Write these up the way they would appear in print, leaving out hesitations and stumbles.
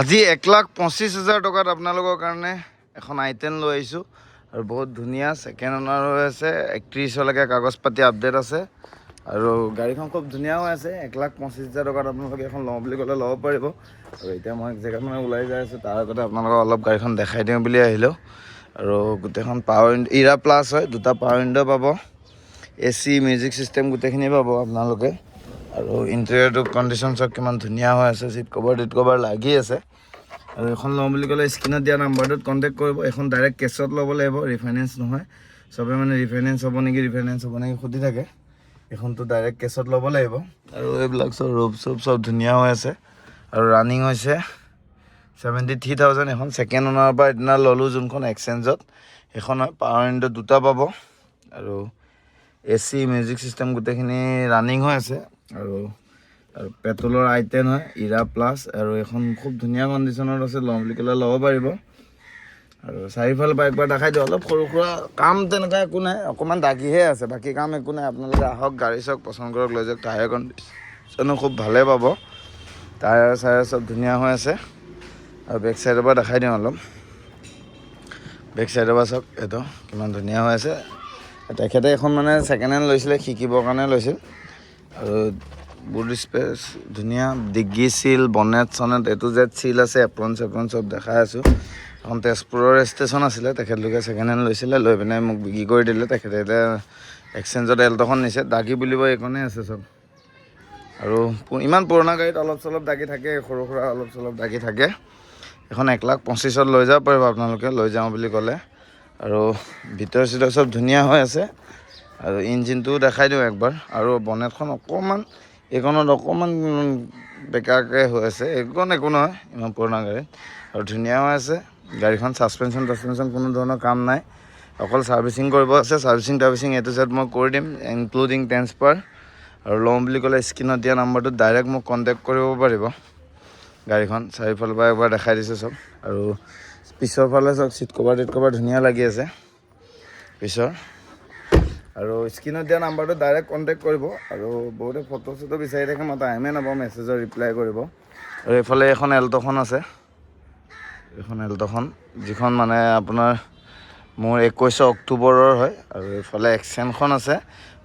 আজি 1,25,000 টকাত আপোনালোকৰ কাৰণে এখন i10 লৈ আহিছোঁ আৰু বহুত ধুনীয়া ছেকেণ্ড অনাৰ হৈ আছে 31লৈকে কাগজ পাতি আপডেট আছে আৰু গাড়ীখন খুব ধুনীয়া হৈ আছে 1,25,000 টকাত আপোনালোকে এখন লওঁ বুলি ক'লে ল'ব পাৰিব আৰু এতিয়া মই জেগাত মানে ওলাই যাই আছোঁ তাৰ আগতে আপোনালোকক অলপ গাড়ীখন দেখাই দিওঁ বুলি আহিলোঁ আৰু গোটেইখন পাৱাৰ ইৰা প্লাছ হয় দুটা পাৱাৰ উইণ্ডো পাব AC মিউজিক চিষ্টেম গোটেইখিনি পাব আপোনালোকে আৰু ইণ্টেৰিয়ৰটো কণ্ডিশ্যন চব কিমান ধুনীয়া হৈ আছে চিট কভাৰ লাগি আছে আৰু এখন লওঁ বুলি ক'লে স্ক্ৰীনত দিয়া নাম্বাৰটোত কণ্টেক্ট কৰিব এখন ডাইৰেক্ট কেছত ল'ব লাগিব ৰিফাইনেন্স নহয় চবে মানে ৰিফাইনেন্স হ'ব নেকি সুধি থাকে এখনতো ডাইৰেক্ট কেছত ল'ব লাগিব আৰু এইবিলাক চব ৰোপ চব ধুনীয়া হৈ আছে আৰু ৰানিং হৈছে 73,000 এখন ছেকেণ্ড অনাৰৰ পৰা এদিনা ল'লোঁ যোনখন এক্সচেঞ্জত সেইখন হয় পাৱাৰ উইণ্ডো দুটা পাব আৰু AC মিউজিক চিষ্টেম গোটেইখিনি ৰানিং হৈ আছে আৰু পেট্ৰলৰ i10 হয় ইৰা প্লাছ আৰু এখন খুব ধুনীয়া কণ্ডিশ্যনত আছে লওঁ বুলি ক'লে ল'ব পাৰিব আৰু চাৰিফালৰ পৰা একবাৰ দেখাই দিওঁ অলপ সৰু সুৰা কাম তেনেকুৱা একো নাই অকণমান দাগীহে আছে বাকী কাম একো নাই আপোনালোকে আহক গাড়ী চাওক পচন্দ কৰক লৈ যাওক টায়াৰ কণ্ডিশ্যনো খুব ভালেই পাব টায়াৰ চায়াৰ চব ধুনীয়া হৈ আছে আৰু বেক চাইডৰ পৰা দেখাই দিওঁ অলপ বেক চাইডৰ পৰা চাওক এইটো কিমান ধুনীয়া হৈ আছে তেখেতে এখন মানে ছেকেণ্ড হেণ্ড লৈছিলে শিকিবৰ কাৰণে লৈছিল আৰু বুট স্পেচ ধুনীয়া ডিগ্গি চিল বনেট চনেট A to Z চিল আছে এপ্ৰন চব দেখাই আছোঁ এখন তেজপুৰৰ ষ্টেচন আছিলে তেখেতলোকে ছেকেণ্ড হেণ্ড লৈছিলে লৈ পিনে মোক বিক্ৰী কৰি দিলে তেখেতে এতিয়া এক্সচেঞ্জত এল্ট'খন নিছে দাগী বুলিব এইখনেই আছে চব আৰু ইমান পুৰণা গাড়ীত অলপ চলপ দাগী থাকে সৰু সুৰা অলপ চলপ দাগী থাকে এখন 1,25,000 লৈ যাব পাৰিব আপোনালোকে লৈ যাওঁ বুলি ক'লে আৰু ভিতৰ চিতৰ চব ধুনীয়া হৈ আছে আৰু ইঞ্জিনটোও দেখাই দিওঁ একবাৰ আৰু বনেটখন অকণমান এইখনত অকণমান বেকাকৈ হৈ আছে এইখন একো নহয় ইমান পুৰণা গাড়ীত আৰু ধুনীয়া হৈ আছে গাড়ীখন ছাছপেনশ্যন কোনো ধৰণৰ কাম নাই অকল ছাৰ্ভিচিং কৰিব আছে ছাৰ্ভিচিং A to Z মই কৰি দিম ইনক্লুডিং ট্ৰেন্সফাৰ আৰু লওঁ বুলি ক'লে স্ক্ৰীনত দিয়া নাম্বাৰটোত ডাইৰেক্ট মোক কণ্টেক্ট কৰিব পাৰিব গাড়ীখন চাৰিওফালৰ পৰা একবাৰ দেখাই দিছোঁ চব আৰু পিছৰ ফালে চাওক চিট কভাৰ ধুনীয়া লাগি আছে পিছৰ আৰু স্ক্ৰীনত দিয়া নাম্বাৰটো ডাইৰেক্ট কণ্টেক্ট কৰিব আৰু বহুতে ফটো চটো বিচাৰি থাকে মই টাইমে নাপাওঁ মেছেজৰ ৰিপ্লাই কৰিব আৰু এইফালে এখন এল্ট'খন আছে এইখন এল্ট'খন যিখন মানে আপোনাৰ মোৰ 21 অক্টোবৰৰ হয় আৰু এইফালে এক্সেনখন আছে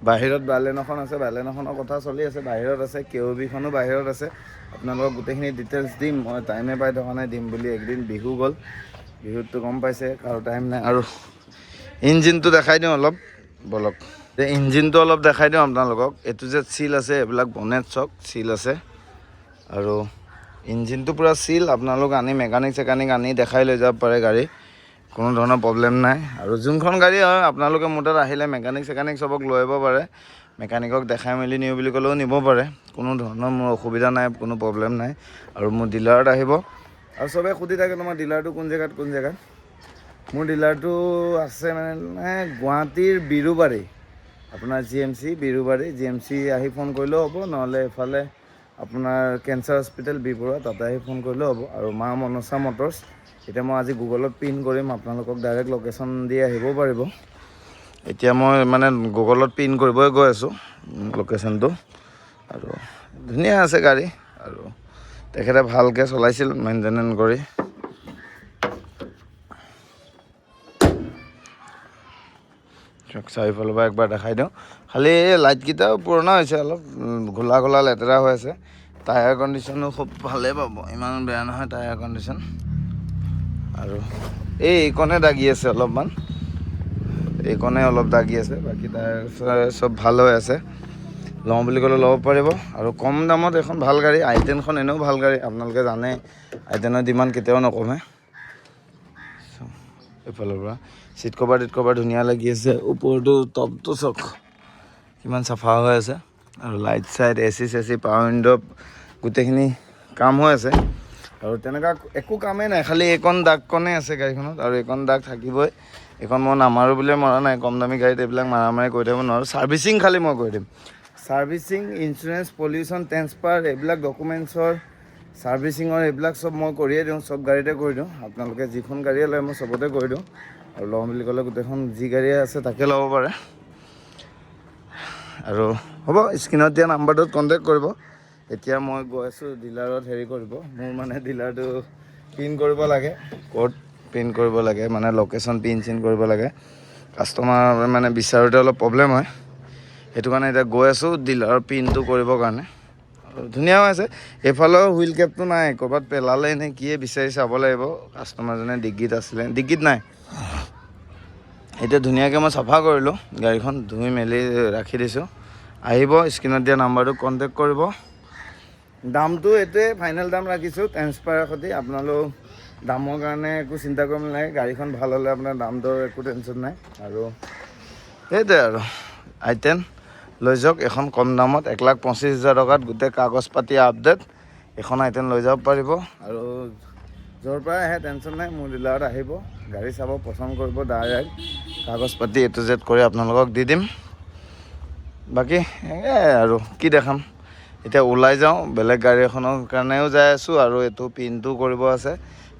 বাহিৰত বালেন'খন আছে বালেন'খনৰ কথা চলি আছে বাহিৰত আছে KOBখনো বাহিৰত আছে আপোনালোকক গোটেইখিনি ডিটেইলছ দিম মই টাইমে পাই থকা নাই দিম বুলি একদিন বিহু গ'ল বিহুততো গম পাইছে কাৰো টাইম নাই আৰু ইঞ্জিনটো দেখাই দিওঁ অলপ বলক ইঞ্জিনটো অলপ দেখাই দিওঁ আপোনালোকক A to Z চিল আছে এইবিলাক বনেট চক চিল আছে আৰু ইঞ্জিনটো পূৰা চিল আপোনালোক আনি মেকানিক চেকানিক আনি দেখাই লৈ যাব পাৰে গাড়ী কোনো ধৰণৰ প্ৰব্লেম নাই আৰু যোনখন গাড়ী হয় আপোনালোকে মোৰ তাত আহিলে মেকানিক চেকানিক চবক লৈ আহিব পাৰে মেকানিকক দেখাই মেলি নিওঁ বুলি ক'লেও নিব পাৰে কোনো ধৰণৰ মোৰ অসুবিধা নাই কোনো প্ৰব্লেম নাই আৰু মোৰ ডিলাৰত আহিব আৰু চবে সুধি থাকে তোমাৰ ডিলাৰটো কোন জেগাত মোৰ ডিলাৰটো আছে মানে গুৱাহাটীৰ বিৰুবাৰী আপোনাৰ GMC বিৰুবাৰী GMC আহি ফোন কৰিলেও হ'ব নহ'লে এফালে আপোনাৰ কেঞ্চাৰ হস্পিটেল বিবৰুৱা তাতে আহি ফোন কৰিলেও হ'ব আৰু মা মনসা মটৰ্ছ এতিয়া মই আজি গুগলত পিন কৰিম আপোনালোকক ডাইৰেক্ট লোকেশ্যন দি আহিবও পাৰিব এতিয়া মই মানে গুগলত পিন কৰিবই গৈ আছোঁ লোকেশ্যনটো আৰু ধুনীয়া আছে গাড়ী আৰু তেখেতে ভালকৈ চলাইছিল মেইনটেনেঞ্চ কৰি চাৰিওফালৰ পৰা একবাৰ দেখাই দিওঁ খালি এই লাইটকেইটাও পুৰণা হৈছে অলপ ঘোলা লেতেৰা হৈ আছে টায়াৰ কণ্ডিশ্যনো খুব ভালেই পাব ইমান বেয়া নহয় টায়াৰ কণ্ডিশ্যন আৰু এইকণে দাগি আছে অলপমান এইকণে অলপ দাগি আছে বাকী টায়াৰ চব ভাল হৈ আছে লওঁ বুলি ক'লে ল'ব পাৰিব আৰু কম দামত এখন ভাল গাড়ী i10খন এনেও ভাল গাড়ী আপোনালোকে জানে i10ৰ ডিমাণ্ড কেতিয়াও নকমে এইফালৰ পৰা চিট কভাৰ ধুনীয়া লাগি আছে ওপৰতো টপটো চাওক কিমান চাফা হৈ আছে আৰু লাইট চাইট AC পাৱাৰ উইণ্ডো গোটেইখিনি কাম হৈ আছে আৰু তেনেকুৱা একো কামেই নাই খালি এইকণ দাগকণে আছে গাড়ীখনত আৰু এইকণ দাগ থাকিবই এইখন মই নামাৰোঁ বুলিয়ে মৰা নাই কম দামী গাড়ীত এইবিলাক মাৰি কৰি থাকিব নোৱাৰোঁ ছাৰ্ভিচিং খালি মই কৰি দিম ছাৰ্ভিচিং ইঞ্চুৰেঞ্চ পলিউশ্যন ট্ৰেন্সফাৰ এইবিলাক ডকুমেণ্টছৰ ছাৰ্ভিচিঙৰ এইবিলাক চব মই কৰিয়ে দিওঁ চব গাড়ীতে কৰি দিওঁ আপোনালোকে যিখন গাড়ীয়ে লয় মই চবতে কৰি দিওঁ আৰু লওঁ বুলি ক'লে গোটেইখন যি গাড়ীয়ে আছে তাকে ল'ব পাৰে আৰু হ'ব স্ক্ৰীনত দিয়া নাম্বাৰটোত কণ্টেক্ট কৰিব এতিয়া মই গৈ আছোঁ ডিলাৰত হেৰি কৰিব মোৰ মানে ডিলাৰটো পিন কৰিব লাগে, ক'ত পিন কৰিব লাগে মানে লোকেশ্যন পিন চিন কৰিব লাগে। কাষ্টমাৰ মানে বিচাৰোঁতে অলপ প্ৰব্লেম হয়, সেইটো কাৰণে এতিয়া গৈ আছোঁ ডিলাৰৰ পিনটো কৰিবৰ কাৰণে। ধুনীয়া হৈ আছে। এইফালৰ হুইল কেপটো নাই, ক'ৰবাত পেলালে নে কিয়ে বিচাৰি চাব লাগিব। কাষ্টমাৰজনে ডিগ্গিত আছিলে, ডিগ্গিত নাই। এতিয়া ধুনীয়াকৈ মই চাফা কৰিলোঁ, গাড়ীখন ধুই মেলি ৰাখি দিছোঁ। আহিব, স্ক্ৰীণত দিয়া নাম্বাৰটো কণ্টেক্ট কৰিব। দামটো এইটোৱে ফাইনেল দাম ৰাখিছোঁ ট্ৰেন্সফাৰৰ সৈতে। আপোনালোক দামৰ কাৰণে একো চিন্তা কৰিব নালাগে, গাড়ীখন ভাল হ'লে আপোনাৰ দাম দৰ একো টেনশ্যন নাই। আৰু সেইটোৱে আৰু I10 লৈ যাওক এখন কম দামত 1,25,000 টকাত গোটেই কাগজ পাতি আপডেট। এখন I10 লৈ যাব পাৰিব। আৰু য'ৰ পৰা আহে টেনশ্যন নাই, মোৰ ডিলাৰত আহিব, গাড়ী চাব, পচন্দ কৰিব, ডাইৰেক্ট কাগজ পাতি A to Z কৰি আপোনালোকক দি দিম। বাকী আৰু কি দেখাম, এতিয়া ওলাই যাওঁ, বেলেগ গাড়ী এখনৰ কাৰণেও যাই আছোঁ আৰু এইটো পিনটো কৰিব আছে।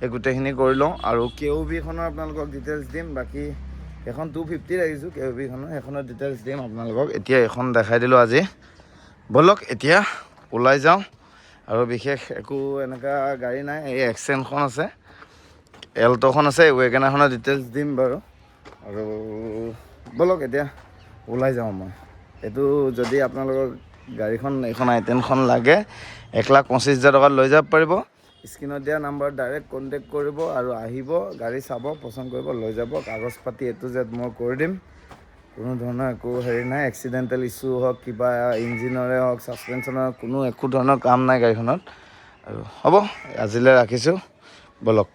এই গোটেইখিনি কৰি লওঁ আৰু KOB-খনৰ আপোনালোকক ডিটেইলছ দিম। বাকী এখন 250 ৰাখিছোঁ KOB-খনৰ, সেইখনৰ ডিটেইলছ দিম আপোনালোকক। এতিয়া এখন দেখাই দিলোঁ আজি। ব'লক এতিয়া ওলাই যাওঁ। আৰু বিশেষ একো এনেকুৱা গাড়ী নাই, এই এক্সেণ্টখন আছে, এল্ট'খন আছে, ৱেগনাৰখনৰ ডিটেইলছ দিম বাৰু। আৰু ব'লক এতিয়া ওলাই যাওঁ মই। এইটো যদি আপোনালোকৰ গাড়ীখন এইখন I10খন লাগে 1,25,000 টকাত লৈ যাব পাৰিব। স্ক্ৰীণত দিয়া নাম্বাৰত ডাইৰেক্ট কণ্টেক্ট কৰিব আৰু আহিব, গাড়ী চাব, পচন্দ কৰিব, লৈ যাব। কাগজ পাতি A to Z মই কৰি দিম, কোনো ধৰণৰ একো হেৰি নাই। এক্সিডেণ্টেল ইছ্যু হওক, কিবা ইঞ্জিনৰে হওক, ছাছপেনশ্যনৰ কোনো একো ধৰণৰ কাম নাই গাড়ীখনত। আৰু হ'ব, আজিলৈ ৰাখিছোঁ, ব'লক।